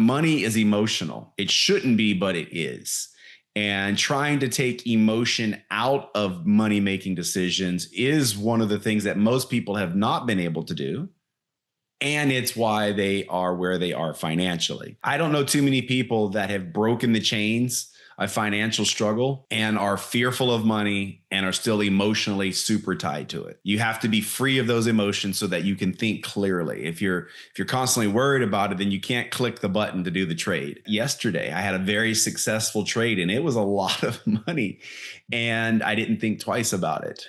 money is emotional. It shouldn't be, but it is. And trying to take emotion out of money-making decisions is one of the things that most people have not been able to do. And it's why they are where they are financially. I don't know too many people that have broken the chains of financial struggle and are fearful of money and are still emotionally super tied to it. You have to be free of those emotions so that you can think clearly. If you're constantly worried about it, then you can't click the button to do the trade. Yesterday, I had a very successful trade and it was a lot of money. And I didn't think twice about it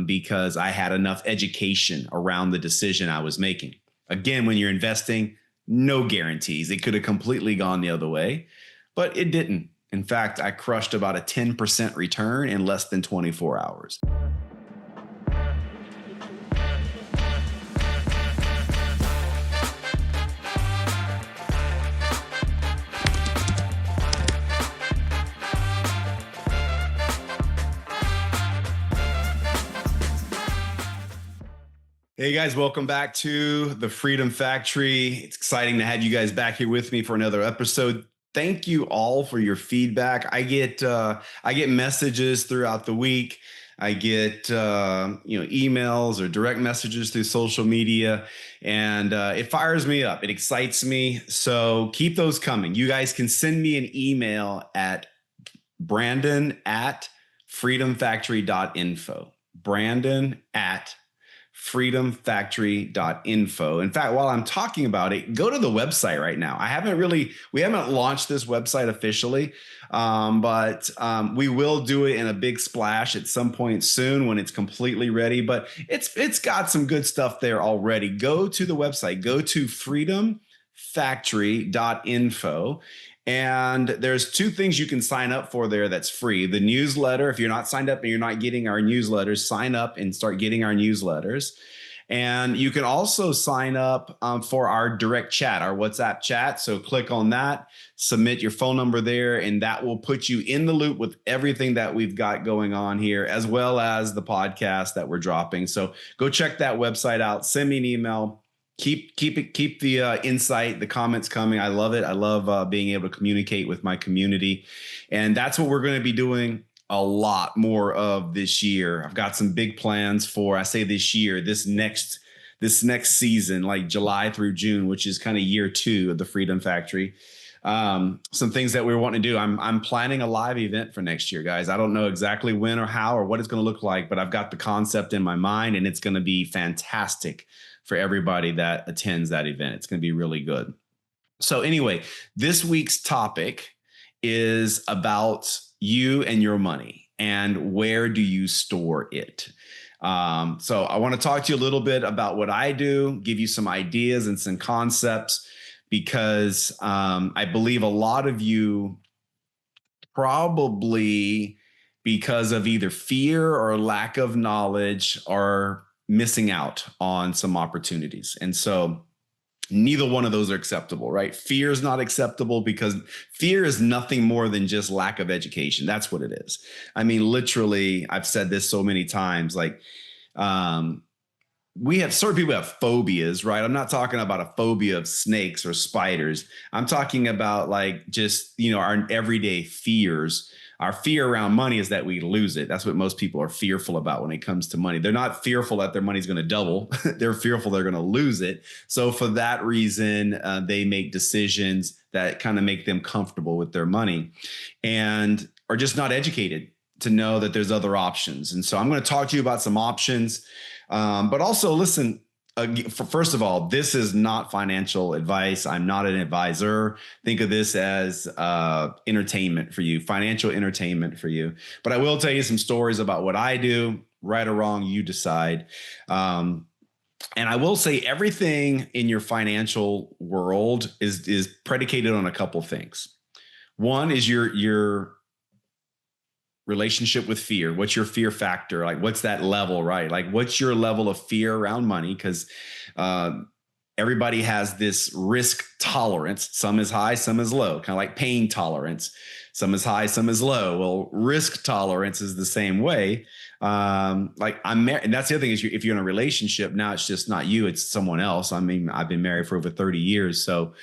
because I had enough education around the decision I was making. Again, when you're investing, no guarantees. It could have completely gone the other way, but it didn't. In fact, I crushed about a 10% return in less than 24 hours. Hey guys, welcome back to the Freedom Factory. It's exciting to have you guys back here with me for another episode. Thank you all for your feedback. I get messages throughout the week. I get emails or direct messages through social media, and it fires me up. It excites me. So keep those coming. You guys can send me an email at brandon@freedomfactory.info. brandon@freedomfactory.info. In fact, while I'm talking about it, go to the website right now. We haven't launched this website officially, but we will do it in a big splash at some point soon when it's completely ready. But it's got some good stuff there already. Go to the website, go to freedomfactory.info. And there's two things you can sign up for there that's free. The newsletter, if you're not signed up and you're not getting our newsletters, sign up and start getting our newsletters. And you can also sign up for our direct chat, our WhatsApp chat. So click on that, submit your phone number there, and that will put you in the loop with everything that we've got going on here, as well as the podcast that we're dropping. So go check that website out, send me an email. Keep the insight, the comments coming. I love it. I love being able to communicate with my community. And that's what we're going to be doing a lot more of this year. I've got some big plans for, I say this year, this next season, like July through June, which is kind of year 2 of the Freedom Factory. Some things that we're wanting to do. I'm planning a live event for next year, guys. I don't know exactly when or how or what it's going to look like, but I've got the concept in my mind and it's going to be fantastic for everybody that attends that event. It's going to be really good. So anyway, this week's topic is about you and your money and where do you store it? So I want to talk to you a little bit about what I do, give you some ideas and some concepts, because I believe a lot of you probably, because of either fear or lack of knowledge, are missing out on some opportunities. And so neither one of those are acceptable, right? Fear is not acceptable because fear is nothing more than just lack of education. That's what it is. I mean, literally, I've said this so many times, like, we have certain people have phobias, right? I'm not talking about a phobia of snakes or spiders. I'm talking about like just, our everyday fears. Our fear around money is that we lose it. That's what most people are fearful about when it comes to money. They're not fearful that their money's going to double. They're fearful they're going to lose it. So for that reason, they make decisions that kind of make them comfortable with their money and are just not educated to know that there's other options. And so I'm going to talk to you about some options, but also listen. First of all, this is not financial advice. I'm not an advisor. Think of this as entertainment for you, financial entertainment for you. But I will tell you some stories about what I do. Right or wrong, you decide. And I will say everything in your financial world is predicated on a couple things. One is your relationship with fear. What's your fear factor? Like, what's that level, right? Like, what's your level of fear around money? Because everybody has this risk tolerance. Some is high, some is low, kind of like pain tolerance. Some is high, some is low. Well, risk tolerance is the same way. Like I'm married, and that's the other thing is if you're in a relationship, now it's just not you, it's someone else. I mean, I've been married for over 30 years. So,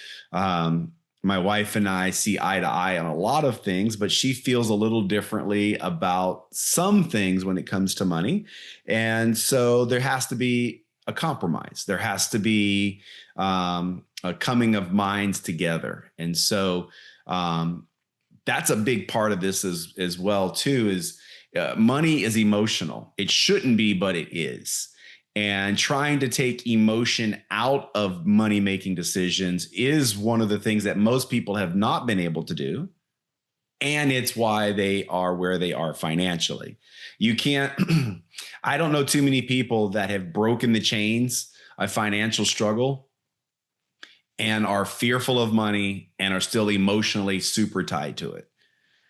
my wife and I see eye to eye on a lot of things, but she feels a little differently about some things when it comes to money. And so there has to be a compromise. There has to be a coming of minds together. And so that's a big part of this as well too, is money is emotional. It shouldn't be, but it is. And trying to take emotion out of money making decisions is one of the things that most people have not been able to do. And it's why they are where they are financially. You can't, I don't know too many people that have broken the chains of financial struggle and are fearful of money and are still emotionally super tied to it.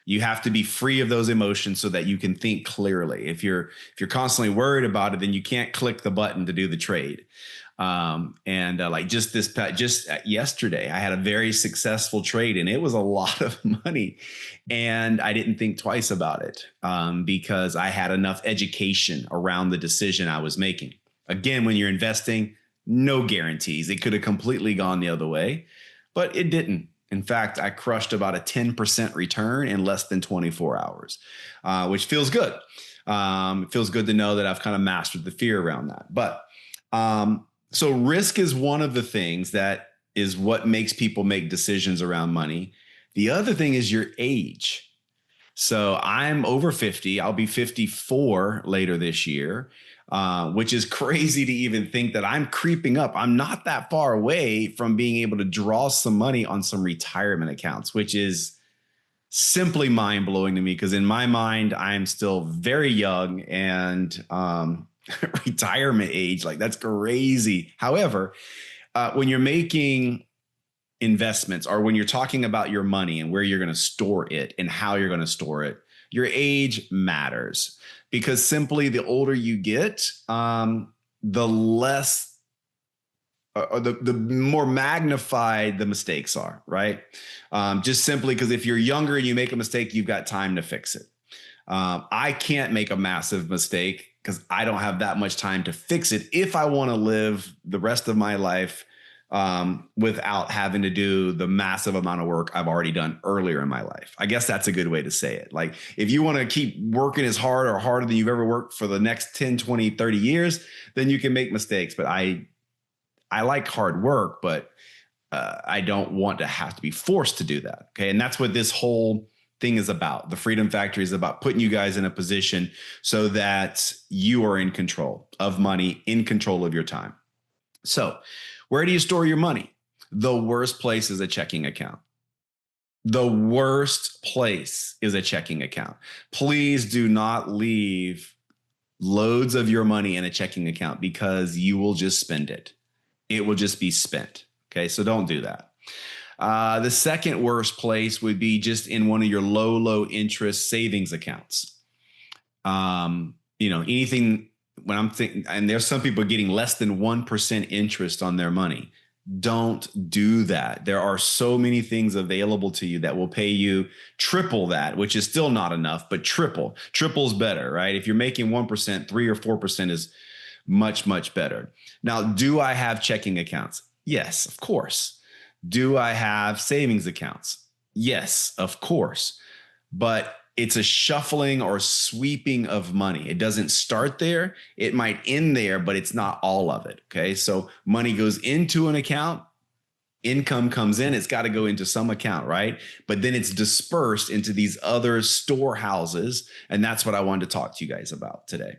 You have to be free of those emotions so that you can think clearly. If you're constantly worried about it, then you can't click the button to do the trade. Like just yesterday, I had a very successful trade, and it was a lot of money, and I didn't think twice about it because I had enough education around the decision I was making. Again, when you're investing, no guarantees. It could have completely gone the other way, but it didn't. In fact, I crushed about a 10% return in less than 24 hours, which feels good. It feels good to know that I've kind of mastered the fear around that. But so risk is one of the things that is what makes people make decisions around money. The other thing is your age. So I'm over 50. I'll be 54 later this year, which is crazy to even think that I'm creeping up. I'm not that far away from being able to draw some money on some retirement accounts, which is simply mind blowing to me because in my mind, I'm still very young and retirement age, like that's crazy. However, when you're making investments or when you're talking about your money and where you're going to store it and how you're going to store it, your age matters because simply the older you get, the less or the more magnified the mistakes are, right? Just simply because if you're younger and you make a mistake, you've got time to fix it. I can't make a massive mistake because I don't have that much time to fix it if I want to live the rest of my life without having to do the massive amount of work I've already done earlier in my life. I guess that's a good way to say it. Like if you want to keep working as hard or harder than you've ever worked for the next 10, 20, 30 years, then you can make mistakes. But I like hard work, but I don't want to have to be forced to do that. Okay. And that's what this whole thing is about. The Freedom Factory is about putting you guys in a position so that you are in control of money, in control of your time. So where do you store your money? The worst place is a checking account. The worst place is a checking account. Please do not leave loads of your money in a checking account because you will just spend it. It will just be spent. Okay, so don't do that. The second worst place would be just in one of your low interest savings accounts. Anything when I'm thinking, and there's some people getting less than 1% interest on their money. Don't do that. There are so many things available to you that will pay you triple that, which is still not enough, but triple's better, right? If you're making 1%, 3 or 4% is much, much better. Now, do I have checking accounts? Yes, of course. Do I have savings accounts? Yes, of course. But it's a shuffling or sweeping of money. It doesn't start there. It might end there, but it's not all of it. Okay. So money goes into an account, income comes in, it's got to go into some account, right? But then it's dispersed into these other storehouses. And that's what I wanted to talk to you guys about today.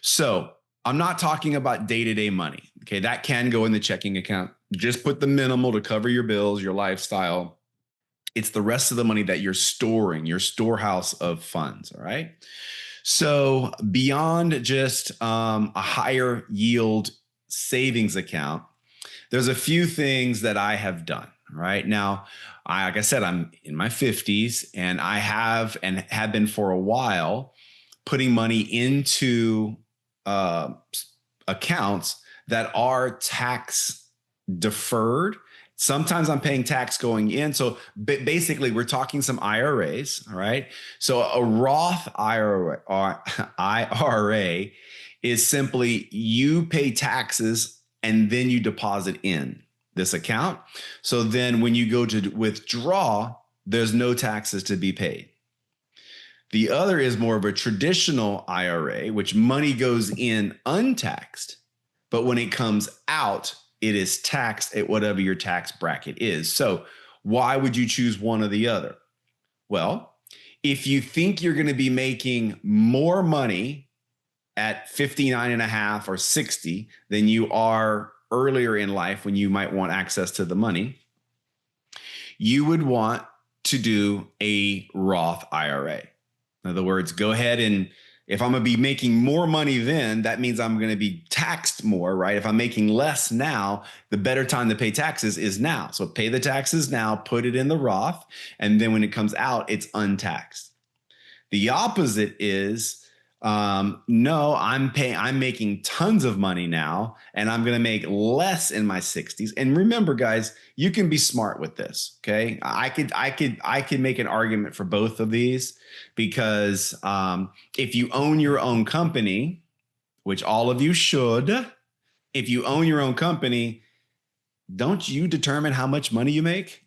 So I'm not talking about day-to-day money. Okay. That can go in the checking account. Just put the minimal to cover your bills, your lifestyle. It's the rest of the money that you're storing, your storehouse of funds. All right. So beyond just a higher yield savings account, there's a few things that I have done. Right now, like I said, I'm in my 50s and I have been for a while putting money into accounts that are tax deferred. Sometimes I'm paying tax going in. So basically, we're talking some IRAs. All right. So a Roth IRA is simply you pay taxes and then you deposit in. this account. So then when you go to withdraw, there's no taxes to be paid. The other is more of a traditional IRA, which money goes in untaxed, but when it comes out, it is taxed at whatever your tax bracket is. So why would you choose one or the other? Well, if you think you're going to be making more money at 59 and a half or 60 than you are earlier in life when you might want access to the money, you would want to do a Roth IRA. In other words, go ahead and if I'm going to be making more money then, that means I'm going to be taxed more, right? If I'm making less now, the better time to pay taxes is now. So pay the taxes now, put it in the Roth, and then when it comes out, it's untaxed. The opposite is, no, I'm making tons of money now, and I'm going to make less in my 60s. And remember, guys, you can be smart with this. Okay, I could make an argument for both of these because if you own your own company, which all of you should, if you own your own company, don't you determine how much money you make?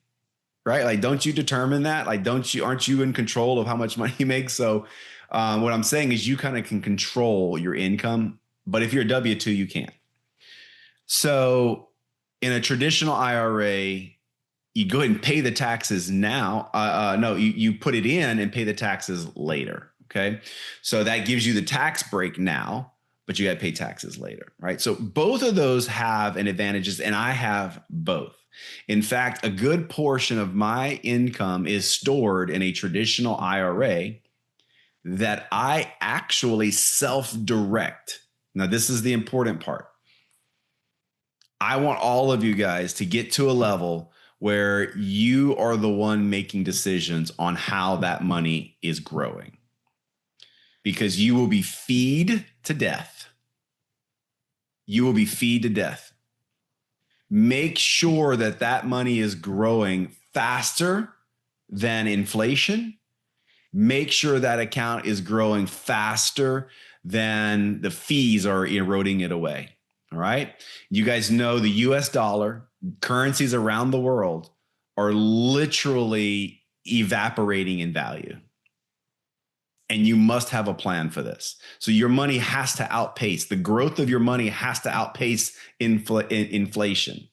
Right? Like, don't you determine that? Like, aren't you in control of how much money you make? So what I'm saying is you kind of can control your income, but if you're a W-2, you can't. So in a traditional IRA, you go ahead and pay the taxes now. No, you put it in and pay the taxes later. Okay. So that gives you the tax break now, but you got to pay taxes later. Right. So both of those have an advantages, and I have both. In fact, a good portion of my income is stored in a traditional IRA that I actually self-direct. Now, this is the important part. I want all of you guys to get to a level where you are the one making decisions on how that money is growing, because you will be feed to death. You will be feed to death. Make sure that that money is growing faster than inflation. Make sure that account is growing faster than the fees are eroding it away. All right. You guys know the US dollar, currencies around the world are literally evaporating in value. And you must have a plan for this. So your money has to outpace, the growth of your money has to outpace inflation.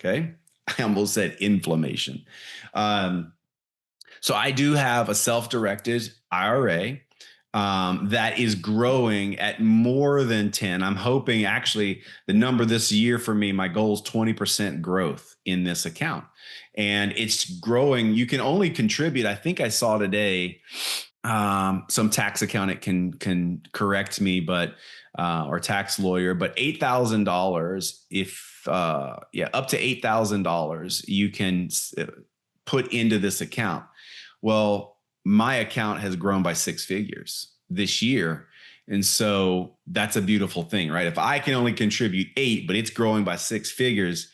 Okay. I almost said inflammation. So I do have a self-directed IRA that is growing at more than 10. I'm hoping actually the number this year for me, my goal is 20% growth in this account. And it's growing. You can only contribute. I think I saw today, some tax accountant can correct me, but or tax lawyer, but $8,000, if up to $8,000 you can put into this account. Well, my account has grown by 6 figures this year. And so that's a beautiful thing, right? If I can only contribute 8, but it's growing by 6 figures,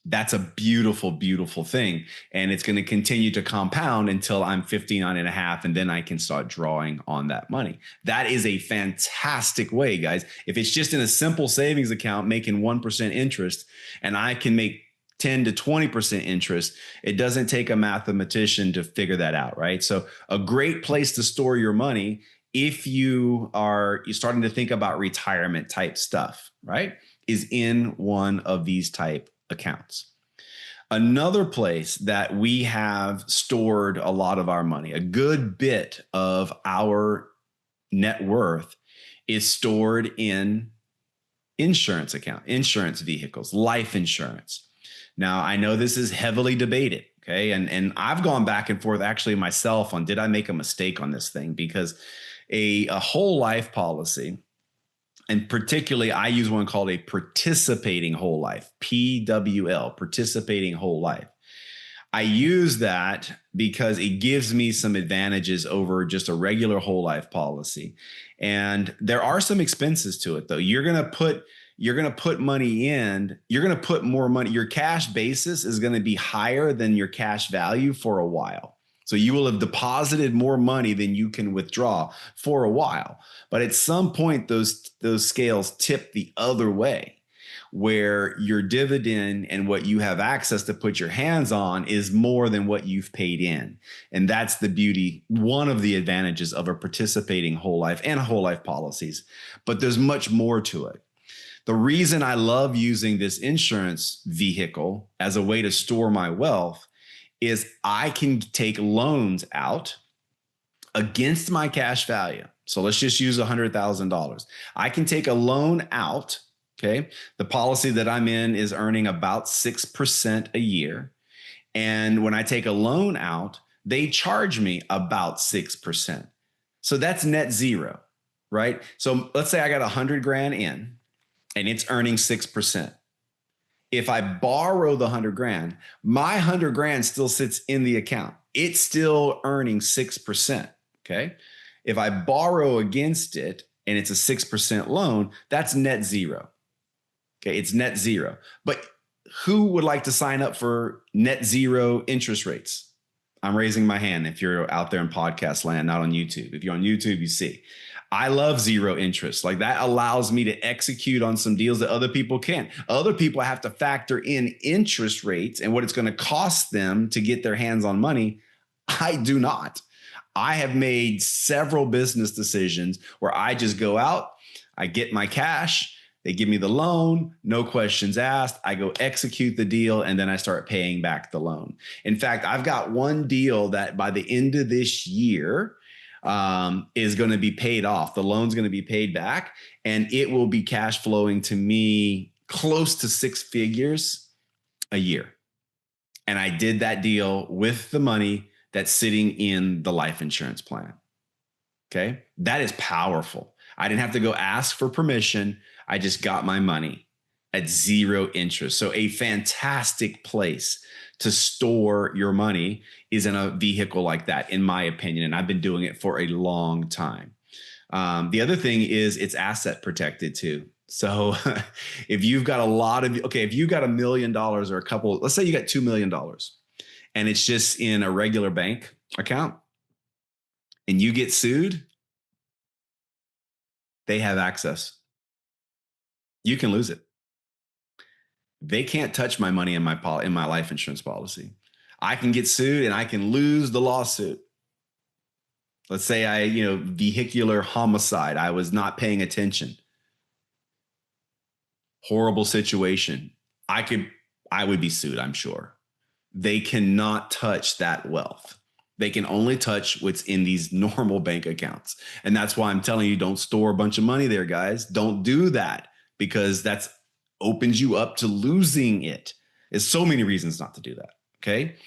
that's a beautiful, beautiful thing. And it's going to continue to compound until I'm 59 and a half. And then I can start drawing on that money. That is a fantastic way, guys. If it's just in a simple savings account, making 1% interest, and I can make 10 to 20% interest, it doesn't take a mathematician to figure that out, right? So a great place to store your money if you're starting to think about retirement type stuff, right, is in one of these type accounts. Another place that we have stored a lot of our money, a good bit of our net worth, is stored in insurance account, insurance vehicles, life insurance. Now, I know this is heavily debated, okay? And I've gone back and forth actually myself on, did I make a mistake on this thing? Because a whole life policy, and particularly I use one called a participating whole life, PWL, participating whole life. I use that because it gives me some advantages over just a regular whole life policy. And there are some expenses to it, though. You're going to put money in, you're going to put more money. Your cash basis is going to be higher than your cash value for a while. So you will have deposited more money than you can withdraw for a while. But at some point, those scales tip the other way. where your dividend and what you have access to put your hands on is more than what you've paid in. And that's the beauty, one of the advantages of a participating whole life and whole life policies. But there's much more to it. The reason I love using this insurance vehicle as a way to store my wealth is I can take loans out against my cash value. So let's just use $100,000. I can take a loan out. Okay. The policy that I'm in is earning about 6% a year. And when I take a loan out, they charge me about 6%. So that's net zero, right? So let's say I got 100 grand in and it's earning 6%. If I borrow the 100 grand, my 100 grand still sits in the account. It's still earning 6%. Okay. If I borrow against it and it's a 6% loan, that's net zero. Okay. It's net zero. But who would like to sign up for net zero interest rates? I'm raising my hand if you're out there in podcast land, not on YouTube. If you're on YouTube, you see. I love zero interest. Like that allows me to execute on some deals that other people can't. Other people have to factor in interest rates and what it's going to cost them to get their hands on money. I do not. I have made several business decisions where I just go out, I get my cash, they give me the loan, no questions asked. I go execute the deal, and then I start paying back the loan. In fact, I've got one deal that by the end of this year, is going to be paid off. The loan's going to be paid back, and it will be cash flowing to me close to 6 figures a year. And I did that deal with the money that's sitting in the life insurance plan. Okay. That is powerful. I didn't have to go ask for permission. I just got my money at zero interest. So a fantastic place to store your money is in a vehicle like that, in my opinion. And I've been doing it for a long time. The other thing is it's asset protected too. So if you've got if you got $1 million or let's say you got $2 million and it's just in a regular bank account and you get sued, they have access. You can lose it. They can't touch my money in my life insurance policy. I can get sued and I can lose the lawsuit. Let's say vehicular homicide. I was not paying attention. Horrible situation. I would be sued, I'm sure. They cannot touch that wealth. They can only touch what's in these normal bank accounts. And that's why I'm telling you, don't store a bunch of money there, guys. Don't do that, because that's opens you up to losing it. There's so many reasons not to do that. Okay.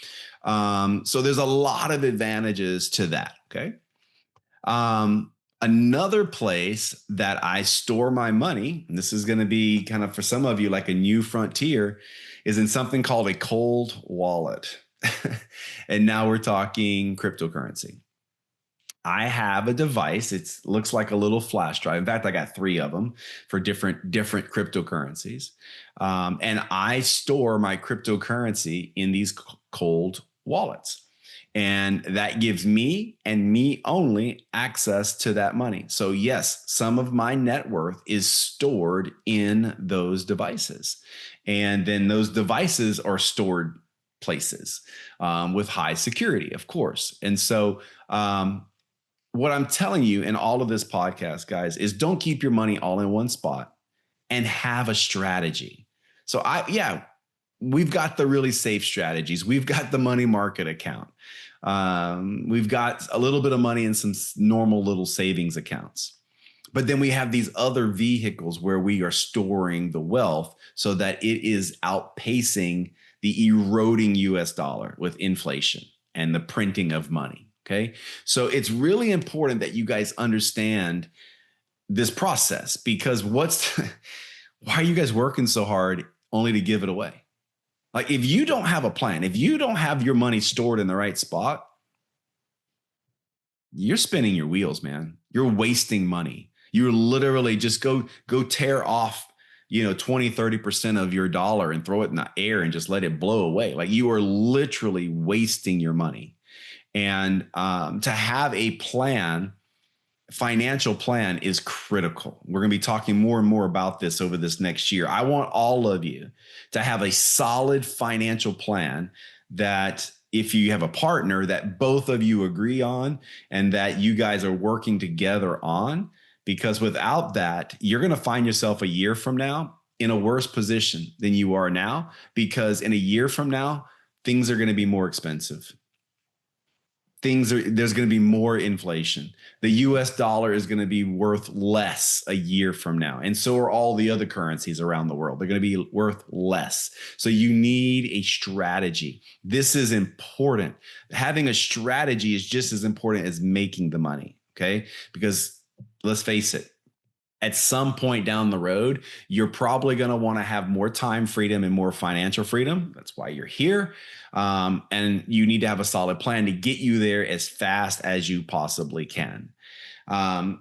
So there's a lot of advantages to that. Okay. Another place that I store my money, and this is going to be kind of for some of you like a new frontier, is in something called a cold wallet. And now we're talking cryptocurrency. I have a device. It looks like a little flash drive. In fact, I got 3 of them for different cryptocurrencies. And I store my cryptocurrency in these cold wallets. And that gives me and me only access to that money. So yes, some of my net worth is stored in those devices. And then those devices are stored places with high security, of course. And so what I'm telling you in all of this podcast, guys, is don't keep your money all in one spot and have a strategy. So we've got the really safe strategies. We've got the money market account. We've got a little bit of money in some normal little savings accounts. But then we have these other vehicles where we are storing the wealth so that it is outpacing the eroding US dollar with inflation and the printing of money. Okay. So it's really important that you guys understand this process, because why are you guys working so hard only to give it away? Like if you don't have a plan, if you don't have your money stored in the right spot, you're spinning your wheels, man. You're wasting money. You're literally just go tear off, 20-30% of your dollar and throw it in the air and just let it blow away. Like you are literally wasting your money. And to have a plan financial plan is critical. We're going to be talking more and more about this over this next year. I want all of you to have a solid financial plan that if you have a partner that both of you agree on and that you guys are working together on, because without that, you're going to find yourself a year from now in a worse position than you are now, because in a year from now, things are going to be more expensive. There's going to be more inflation. The US dollar is going to be worth less a year from now. And so are all the other currencies around the world. They're going to be worth less. So you need a strategy. This is important. Having a strategy is just as important as making the money. Okay. Because let's face it, at some point down the road, you're probably going to want to have more time freedom and more financial freedom. That's why you're here. And you need to have a solid plan to get you there as fast as you possibly can.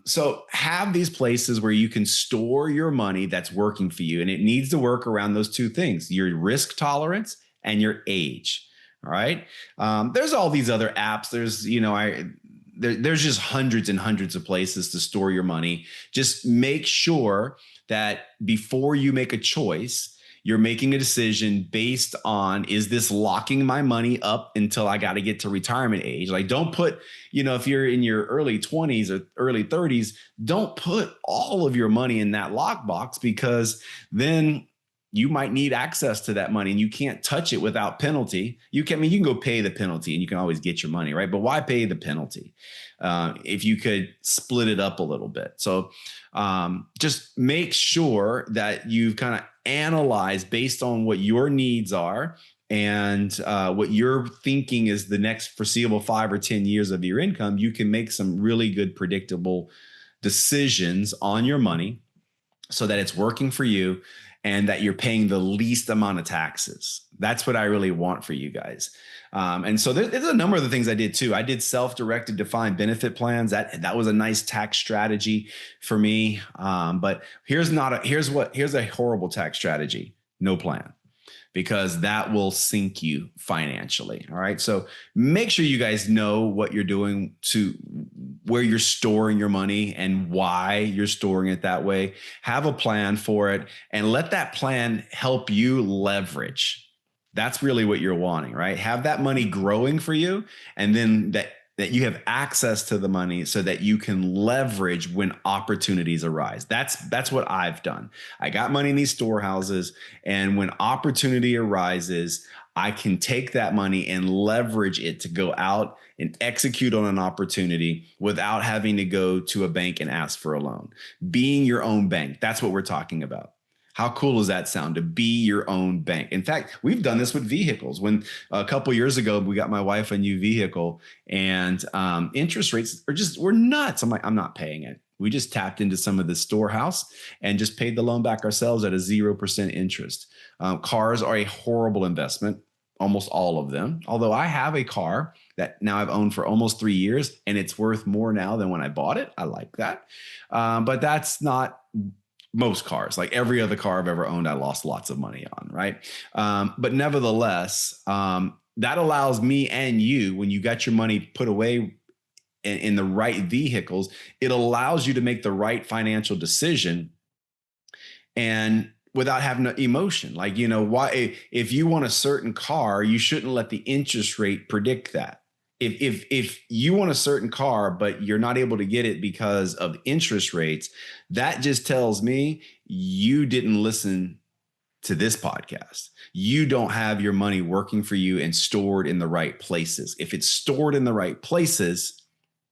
So have these places where you can store your money that's working for you. And it needs to work around those two things, your risk tolerance and your age. All right. There's all these other apps. There's just hundreds and hundreds of places to store your money. Just make sure that before you make a choice, you're making a decision based on, is this locking my money up until I got to get to retirement age? Like, don't put, if you're in your early 20s or early 30s, don't put all of your money in that lockbox, because then you might need access to that money and you can't touch it without penalty. You can go pay the penalty and you can always get your money, right? But why pay the penalty if you could split it up a little bit? So just make sure that you've kind of analyzed based on what your needs are and what you're thinking is the next foreseeable 5 or 10 years of your income. You can make some really good, predictable decisions on your money so that it's working for you and that you're paying the least amount of taxes. That's what I really want for you guys. And so there's a number of the things I did too. I did self-directed defined benefit plans. That was a nice tax strategy for me. But here's a horrible tax strategy: no plan, because that will sink you financially. All right. So make sure you guys know what you're doing, to where you're storing your money and why you're storing it that way. Have a plan for it and let that plan help you leverage. That's really what you're wanting, right? Have that money growing for you, and then that you have access to the money so that you can leverage when opportunities arise. That's what I've done. I got money in these storehouses, and when opportunity arises, I can take that money and leverage it to go out and execute on an opportunity without having to go to a bank and ask for a loan. Being your own bank. That's what we're talking about. How cool does that sound, to be your own bank? In fact, we've done this with vehicles. When a couple years ago, we got my wife a new vehicle, and interest rates were nuts. I'm like, I'm not paying it. We just tapped into some of the storehouse and just paid the loan back ourselves at a 0% interest. Cars are a horrible investment, almost all of them. Although I have a car that now I've owned for almost 3 years, and it's worth more now than when I bought it. I like that. But that's not most cars. Like every other car I've ever owned, I lost lots of money on, right? But nevertheless, that allows me and you, when you got your money put away in the right vehicles, it allows you to make the right financial decision and without having emotion. Like, why, if you want a certain car, you shouldn't let the interest rate predict that. If you want a certain car, but you're not able to get it because of interest rates, that just tells me you didn't listen to this podcast. You don't have your money working for you and stored in the right places. If it's stored in the right places,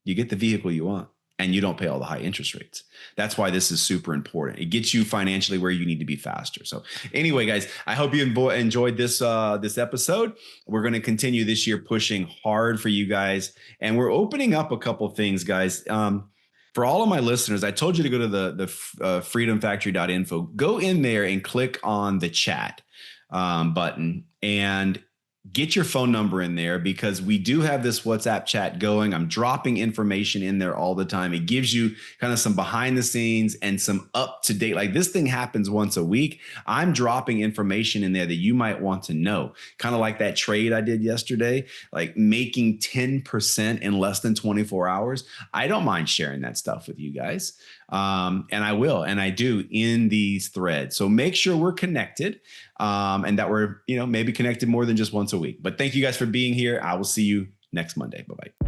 you get the vehicle you want and you don't pay all the high interest rates. That's why this is super important. It gets you financially where you need to be faster. So anyway, guys, I hope you enjoyed this episode. We're going to continue this year pushing hard for you guys. And we're opening up a couple of things, guys. For all of my listeners, I told you to go to the freedomfactory.info. Go in there and click on the chat button and get your phone number in there because we do have this WhatsApp chat going. I'm dropping information in there all the time. It gives you kind of some behind the scenes and some up to date. Like this thing happens once a week. I'm dropping information in there that you might want to know. Kind of like that trade I did yesterday, like making 10% in less than 24 hours. I don't mind sharing that stuff with you guys. And I will, and I do in these threads. So make sure we're connected and that we're, maybe connected more than just once a week. But thank you guys for being here. I will see you next Monday. Bye-bye.